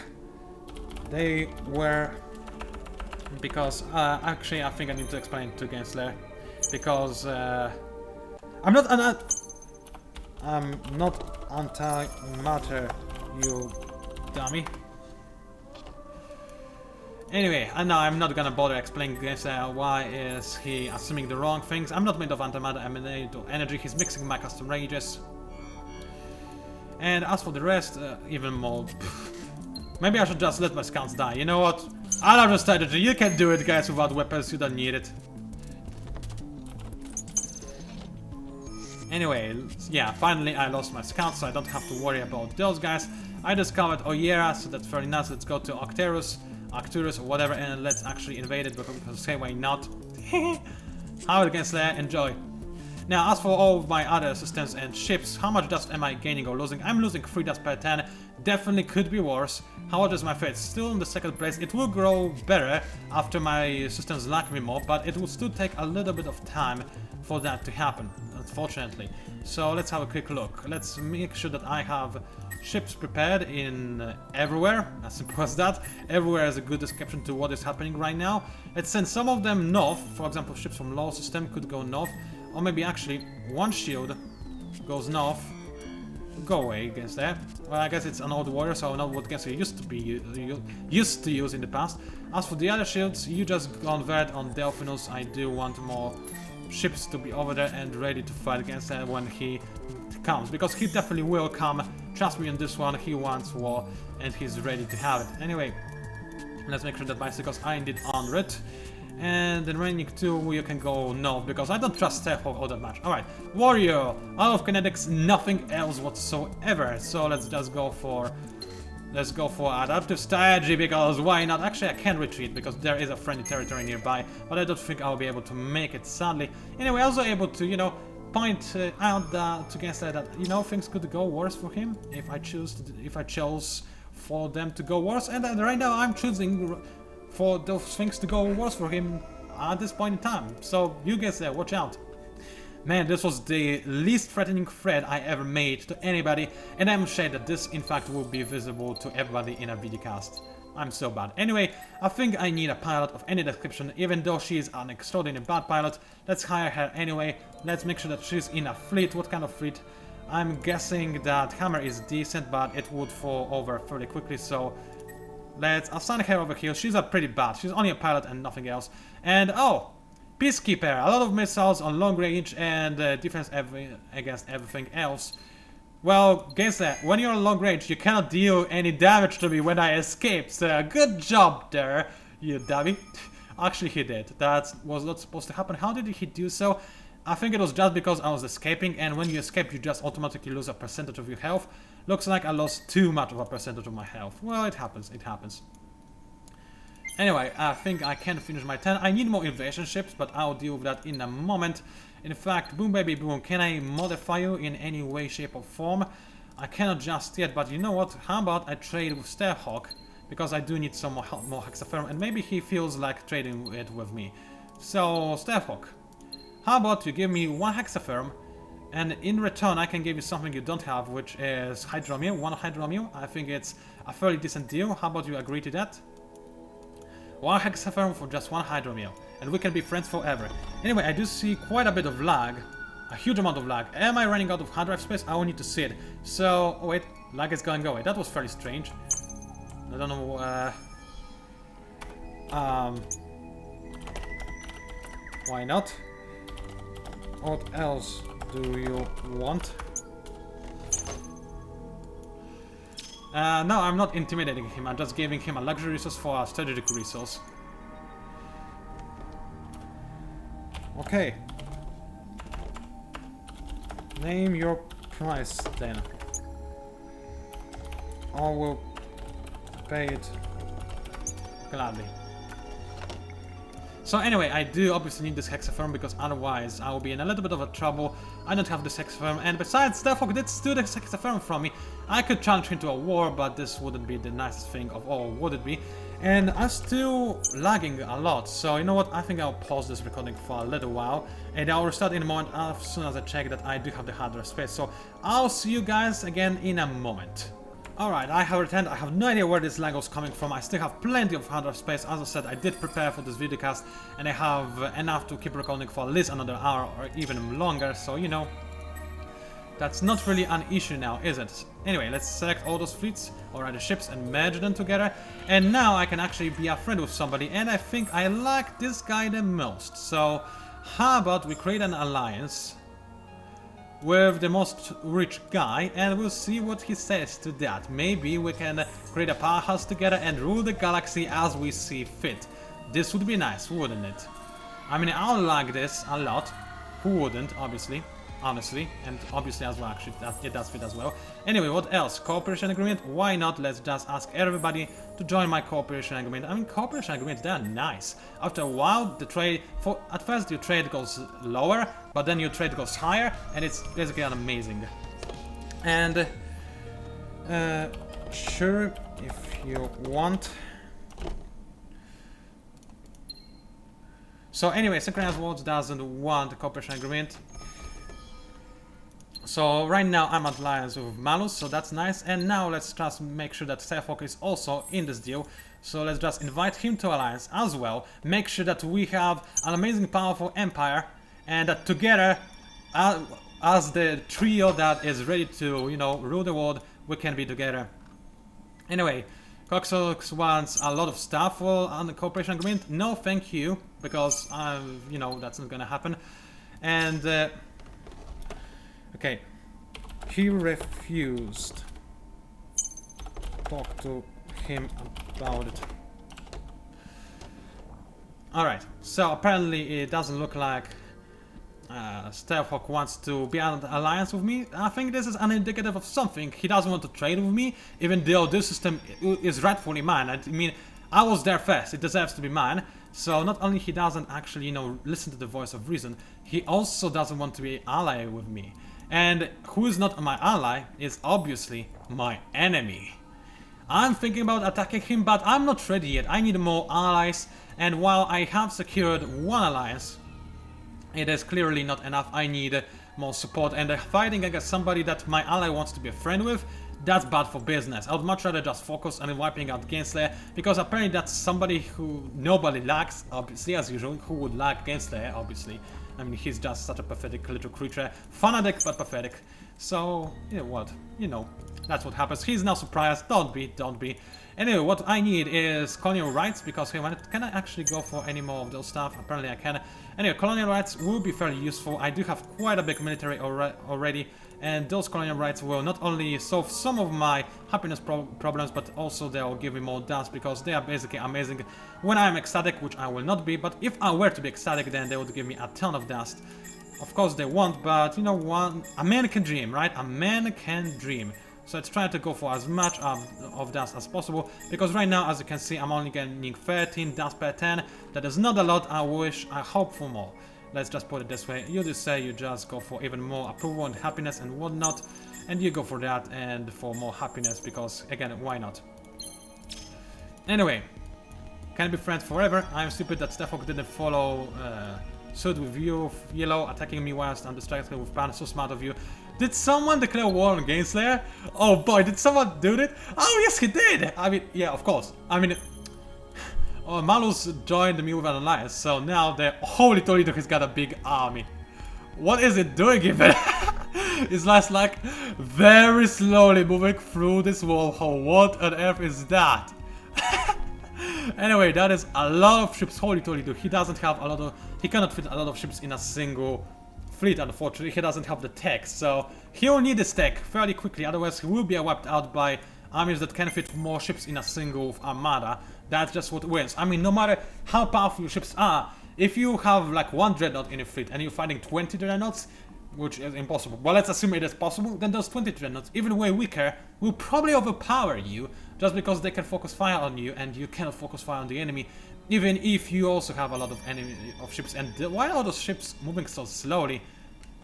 They were... Because, actually, I think I need to explain to Gainslayer. Because, I'm not anti-matter, you dummy. Anyway, I know I'm not gonna bother explaining Gainslayer why is he assuming the wrong things. I'm not made of antimatter, I'm made of energy. He's mixing my custom rages. And as for the rest, even more... Maybe I should just let my scouts die. You know what? I love the strategy. You can do it, guys, without weapons. You don't need it. Anyway, yeah, finally I lost my scouts, so I don't have to worry about those guys. I discovered Oyera, so that's very nice. Let's go to Arcturus, or whatever, and let's actually invade it, because say why not. How it against Slayer, enjoy. Now, as for all of my other systems and ships, how much dust am I gaining or losing? I'm losing 3 dust per 10. Definitely could be worse. How much is my fate? Still in the second place. It will grow better after my systems lack me more, but it will still take a little bit of time for that to happen, unfortunately. So let's have a quick look. Let's make sure that I have ships prepared in everywhere, as simple as that. Everywhere is a good description to what is happening right now. Let's send some of them north. For example, ships from low system could go north. Or maybe actually one shield goes north. Go away against that. Well, I guess it's an old warrior, so not what Gainslayer used to use in the past. As for the other shields, you just convert on Delphinus. I do want more ships to be over there and ready to fight against him when he comes, because he definitely will come. Trust me on this one, he wants war and he's ready to have it. Anyway, let's make sure that bicycles are indeed on it. And then remaining 2, you can go north, because I don't trust Stealth Hawk all that much. Alright, warrior, out of kinetics, nothing else whatsoever. So let's just go for adaptive strategy, because why not? Actually, I can retreat because there is a friendly territory nearby, but I don't think I'll be able to make it, sadly. Anyway, I was also able to, you know, point out to Gainslayer that, you know, things could go worse for him if I chose for them to go worse, and right now I'm choosing for those things to go worse for him at this point in time. So you guys there, watch out. Man, this was the least threatening threat I ever made to anybody, and I'm sure that this in fact will be visible to everybody in a videocast. I'm so bad. Anyway, I think I need a pilot of any description, even though she is an extraordinarily bad pilot. Let's hire her anyway. Let's make sure that she's in a fleet. What kind of fleet? I'm guessing that Hammer is decent, but it would fall over fairly quickly, so let's assign her over here. She's pretty bad. She's only a pilot and nothing else. And oh, Peacekeeper. A lot of missiles on long range and defense against everything else. Well, Gainslayer, when you're on long range, you cannot deal any damage to me when I escape. So good job there, you dummy. Actually, he did. That was not supposed to happen. How did he do so? I think it was just because I was escaping, and when you escape, you just automatically lose a percentage of your health. Looks like I lost too much of a percentage of my health. Well, it happens, it happens. Anyway, I think I can finish my 10. I need more invasion ships, but I'll deal with that in a moment. In fact, boom baby boom, can I modify you in any way, shape or form? I cannot just yet, but you know what? How about I trade with Stealth Hawk? Because I do need some more hexaferrum, and maybe he feels like trading it with me. So, Stealth Hawk, how about you give me 1 hexaferrum, and in return I can give you something you don't have, which is hydromium, 1 hydromium. I think it's a fairly decent deal. How about you agree to that? 1 hexaferrum for just 1 hydromium, and we can be friends forever. Anyway, I do see quite a bit of lag, a huge amount of lag. Am I running out of hard drive space? I will need to see it. So, oh wait, lag is going away. That was fairly strange. I don't know Why not? What else do you want? No, I'm not intimidating him. I'm just giving him a luxury resource for a strategic resource. Okay. Name your price then. I will pay it gladly. So anyway, I do obviously need this hexaform because otherwise I will be in a little bit of a trouble. I don't have this hexaform, and besides, Starfox did steal this hexaform from me. I could challenge him to a war, but this wouldn't be the nicest thing of all, would it be? And I'm still lagging a lot, so you know what, I think I'll pause this recording for a little while, and I'll restart in a moment as soon as I check that I do have the hard drive space. So I'll see you guys again in a moment. Alright, I have returned. I have no idea where this lag was coming from. I still have plenty of hard drive space. As I said, I did prepare for this videocast, and I have enough to keep recording for at least another hour or even longer, so you know, that's not really an issue now, is it? Anyway, let's select all those fleets, or rather ships, and merge them together, and now I can actually be a friend with somebody, and I think I like this guy the most. So how about we create an alliance with the most rich guy, and we'll see what he says to that. Maybe we can create a powerhouse together and rule the galaxy as we see fit. This would be nice, wouldn't it? I mean, I'll like this a lot. Who wouldn't, obviously, honestly, and obviously as well, actually, it does fit as well. Anyway, what else? Cooperation agreement? Why not? Let's just ask everybody to join my cooperation agreement. I mean, cooperation agreements, they're nice. After a while, the trade, at first your trade goes lower, but then your trade goes higher, and it's basically amazing. And, sure, if you want. So anyway, Synchronized Worlds doesn't want a cooperation agreement. So right now I'm at alliance with Malus, so that's nice. And now let's just make sure that Starfox is also in this deal. So let's just invite him to alliance as well. Make sure that we have an amazing, powerful empire, and that together, as the trio that is ready to, you know, rule the world, we can be together. Anyway, Coxox wants a lot of stuff on the cooperation agreement. No, thank you, because you know, that's not gonna happen. And okay, he refused. Talk to him about it. Alright, so apparently it doesn't look like Starfox wants to be an alliance with me. I think this is an indicative of something. He doesn't want to trade with me, even though this system is rightfully mine. I mean, I was there first, it deserves to be mine. So not only he doesn't actually, you know, listen to the voice of reason, he also doesn't want to be an ally with me. And who is not my ally is obviously my enemy. I'm thinking about attacking him, but I'm not ready yet. I need more allies, and while I have secured one alliance, it is clearly not enough. I need more support, and fighting against somebody that my ally wants to be a friend with, that's bad for business. I would much rather just focus on wiping out Gainslayer, because apparently that's somebody who nobody likes, obviously, as usual. Who would like Gainslayer, obviously? I mean, he's just such a pathetic little creature. Fanatic, but pathetic. So, you know what? You know, that's what happens. He's now surprised. Don't be, don't be. Anyway, what I need is colonial rights, because can I actually go for any more of those stuff? Apparently I can. Anyway, colonial rights will be fairly useful. I do have quite a big military already, and those colonial rights will not only solve some of my happiness problems, but also they'll give me more dust, because they are basically amazing when I'm ecstatic, which I will not be. But if I were to be ecstatic, then they would give me a ton of dust. Of course they won't, but you know, a man can dream, right? A man can dream. So let's try to go for as much of dust as possible, because right now, as you can see, I'm only getting 13 dust per 10. That is not a lot. I hope for more. Let's just put it this way. You just say you just go for even more approval and happiness and whatnot, and you go for that and for more happiness, because again, why not? Anyway, can be friends forever. I'm stupid that Starfox didn't follow suit with you, Yellow, attacking me whilst I'm distracted with Pan. So smart of you. Did someone declare war on Gainslayer? Oh boy, did someone do it? Oh yes, he did! I mean, yeah, of course. I mean, Malus joined me with an alliance, so now the Holy Toledo has got a big army. What is it doing even? It's like very slowly moving through this wall. What on earth is that? Anyway, that is a lot of ships. Holy toly dude. He doesn't have a lot of... He cannot fit a lot of ships in a single fleet, unfortunately. He doesn't have the tech, so he'll need this tech fairly quickly, otherwise he will be wiped out by armies that can fit more ships in a single armada. That's just what wins. I mean, no matter how powerful your ships are, if you have like 1 dreadnought in your fleet and you're fighting 20 dreadnoughts, which is impossible, but let's assume it is possible, then those 20 dreadnoughts, even way weaker, will probably overpower you, just because they can focus fire on you and you cannot focus fire on the enemy, even if you also have a lot of enemy of ships. And why are those ships moving so slowly?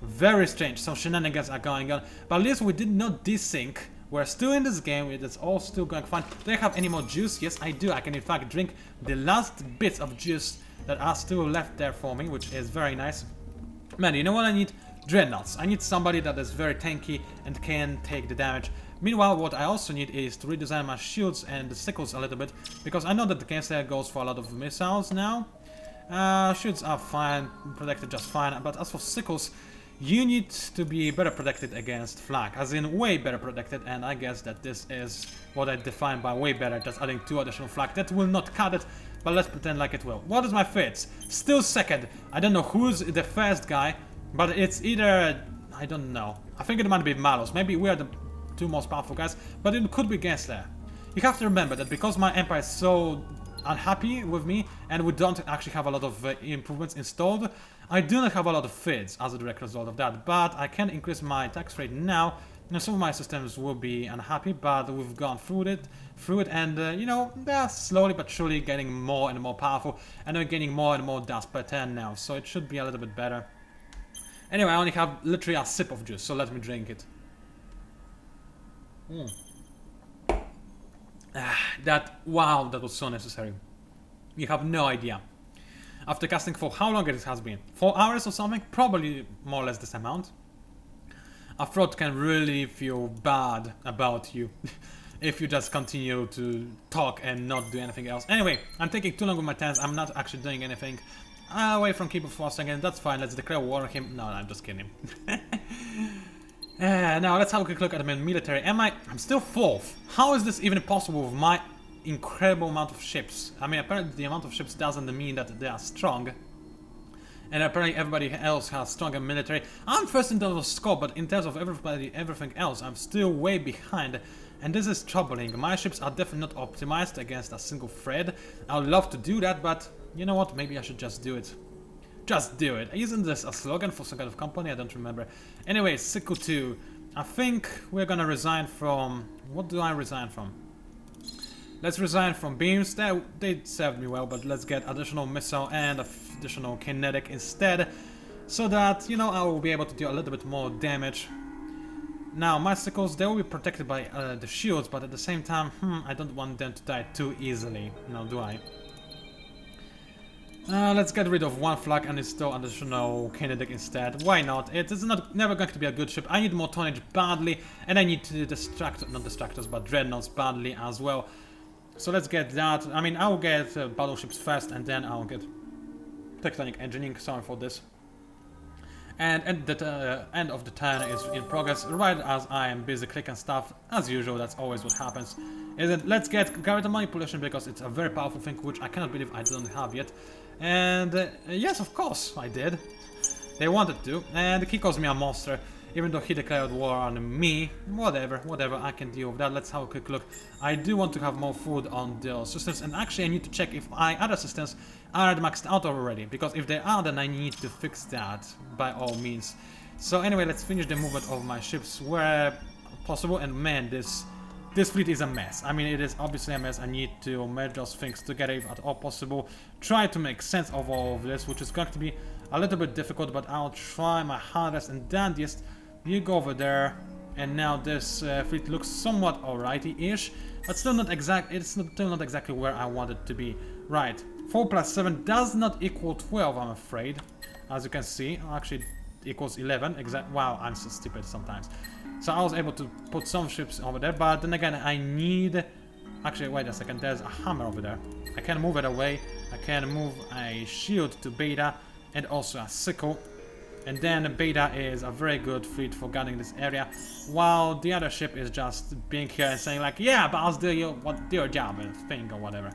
Very strange. Some shenanigans are going on, but at least we did not desync. We're still in this game, it's all still going fine. Do I have any more juice? Yes, I do. I can in fact drink the last bits of juice that are still left there for me, which is very nice. Man, you know what I need? Dreadnoughts. I need somebody that is very tanky and can take the damage. Meanwhile, what I also need is to redesign my shields and the sickles a little bit, because I know that the cancer goes for a lot of missiles now. Shields are fine, protected just fine, but as for sickles, you need to be better protected against flak, as in way better protected, and I guess that this is what I define by way better, just adding 2 additional flak. That will not cut it, but let's pretend like it will. What is my fits? Still second. I don't know who's the first guy, but it's either... I don't know. I think it might be Malos. Maybe we are the 2 most powerful guys, but it could be Gensler. You have to remember that because my empire is so unhappy with me, and we don't actually have a lot of improvements installed, I do not have a lot of feeds as a direct result of that, but I can increase my tax rate now. Now some of my systems will be unhappy, but we've gone through it, and you know, they're slowly but surely getting more and more powerful, and we're getting more and more dust per turn now, so it should be a little bit better. Anyway, I only have literally a sip of juice, so let me drink it. Wow, that was so necessary. You have no idea. After casting for how long it has been? 4 hours or something? Probably more or less this amount. A throat can really feel bad about you if you just continue to talk and not do anything else. Anyway, I'm taking too long with my turns. I'm not actually doing anything. Away from Keeper for a second. That's fine. Let's declare war on him. No, I'm just kidding. Now let's have a quick look at the military. I'm still 4th. How is this even possible with my incredible amount of ships? I mean, apparently the amount of ships doesn't mean that they are strong, and apparently everybody else has stronger military. I'm first in terms of score, but in terms of everything else, I'm still way behind, and this is troubling. My ships are definitely not optimized against a single thread. I would love to do that, but you know what? Maybe I should just do it. Just do it. Isn't this a slogan for some kind of company? I don't remember. Anyway, Sickle 2. I think we're gonna resign from... What do I resign from? Let's resign from beams. They served me well, but let's get additional missile and additional kinetic instead, so that, you know, I will be able to do a little bit more damage. Now, my sickles, they will be protected by the shields, but at the same time, I don't want them to die too easily. No, do I? Let's get rid of 1 flag and install additional kinetic instead. Why not? It is never going to be a good ship. I need more tonnage badly, and I need to not distractors, but dreadnoughts badly as well. So let's get that. I mean, I'll get battleships first, and then I'll get tectonic engineering. Sorry for this. And the end of the turn is in progress, right as I am busy clicking stuff. As usual, that's always what happens. Let's get gravity manipulation, because it's a very powerful thing, which I cannot believe I don't have yet. And yes, of course, I did. They wanted to, and he calls me a monster, even though he declared war on me. Whatever, I can deal with that. Let's have a quick look. I do want to have more food on those systems, and actually I need to check if my other systems are maxed out already, because if they are, then I need to fix that by all means. So anyway, let's finish the movement of my ships where possible, and man, this fleet is a mess. I mean, it is obviously a mess. I need to merge those things together if at all possible. Try to make sense of all of this, which is going to be a little bit difficult, but I'll try my hardest and dandiest. You go over there, and now this fleet looks somewhat alrighty-ish, but still not exact. It's still not exactly where I want it to be. Right, 4 plus 7 does not equal 12, I'm afraid. As you can see, actually it equals 11. Wow, I'm so stupid sometimes. So I was able to put some ships over there, but then again, I need... Actually, wait a second, there's a hammer over there. I can move it away. I can move a shield to Beta, and also a sickle. And then Beta is a very good fleet for guarding this area, while the other ship is just being here and saying like, yeah, but I'll do your job and thing or whatever.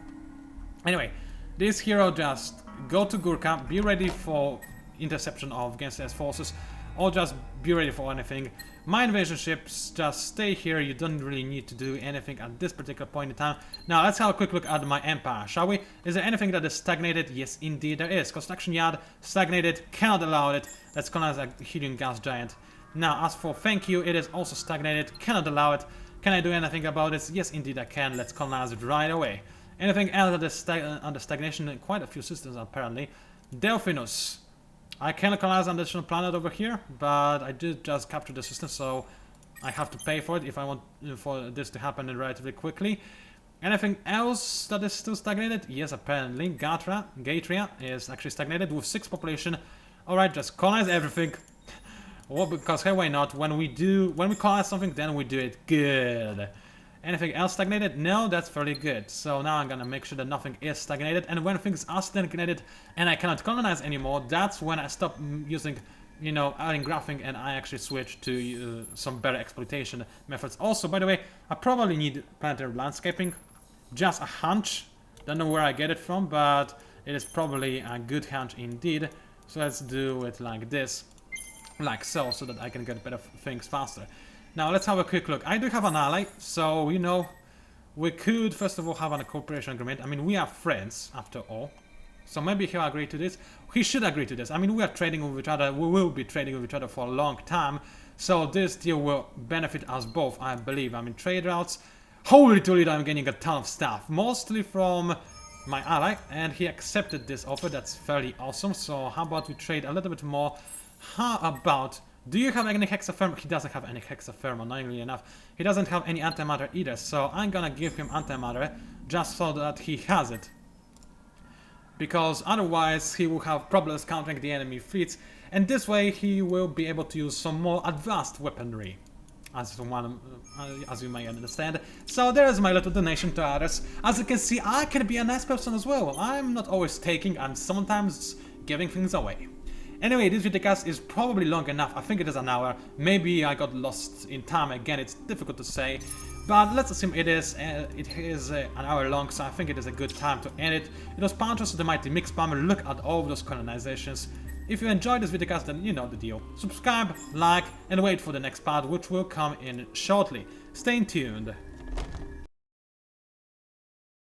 Anyway, this hero just go to Gurkha, be ready for interception of Gangster's forces, or just be ready for anything. My invasion ships just stay here, you don't really need to do anything at this particular point in time. Now let's have a quick look at my empire, shall we? Is there anything that is stagnated? Yes, indeed there is. Construction yard, stagnated, cannot allow it. Let's colonize a helium gas giant. Now, as for thank you, it is also stagnated, cannot allow it. Can I do anything about it? Yes, indeed I can. Let's colonize it right away. Anything else under stagnation? Quite a few systems apparently. Delphinus. I can colonize an additional planet over here, but I did just capture the system, so I have to pay for it if I want for this to happen relatively quickly. Anything else that is still stagnated? Yes, apparently. Gatria is actually stagnated with 6 population. Alright, just colonize everything. Well, because hey, why not? When we colonize something, then we do it good. Anything else stagnated? No, that's fairly good. So now I'm gonna make sure that nothing is stagnated, and when things are stagnated and I cannot colonize anymore, that's when I stop using, you know, adding graphing, and I actually switch to some better exploitation methods. Also, by the way, I probably need planetary landscaping. Just a hunch. Don't know where I get it from, but it is probably a good hunch indeed. So let's do it like this. Like so that I can get better things faster. Now let's have a quick look. I do have an ally, so you know, we could first of all have a cooperation agreement. I mean, we are friends after all, so maybe he'll agree to this. He should agree to this. I mean, we are trading with each other, we will be trading with each other for a long time, so this deal will benefit us both, I believe. I mean, trade routes, holy Toledo, I'm getting a ton of stuff, mostly from my ally, and he accepted this offer. That's fairly awesome. So how about we trade a little bit more? How about, do you have any hexathermal? He doesn't have any hexathermal, annoyingly enough. He doesn't have any antimatter either, so I'm gonna give him antimatter just so that he has it. Because otherwise he will have problems countering the enemy fleets, and this way he will be able to use some more advanced weaponry. As you may understand. So there's my little donation to others. As you can see, I can be a nice person as well. I'm not always taking, I'm sometimes giving things away. Anyway, this videocast is probably long enough. I think it is an hour. Maybe I got lost in time again. It's difficult to say. But let's assume it is an hour long, so I think it is a good time to end it. It was PANCZASU, the mighty mix spammer. Look at all of those colonizations. If you enjoyed this videocast, then you know the deal. Subscribe, like, and wait for the next part, which will come in shortly. Stay tuned.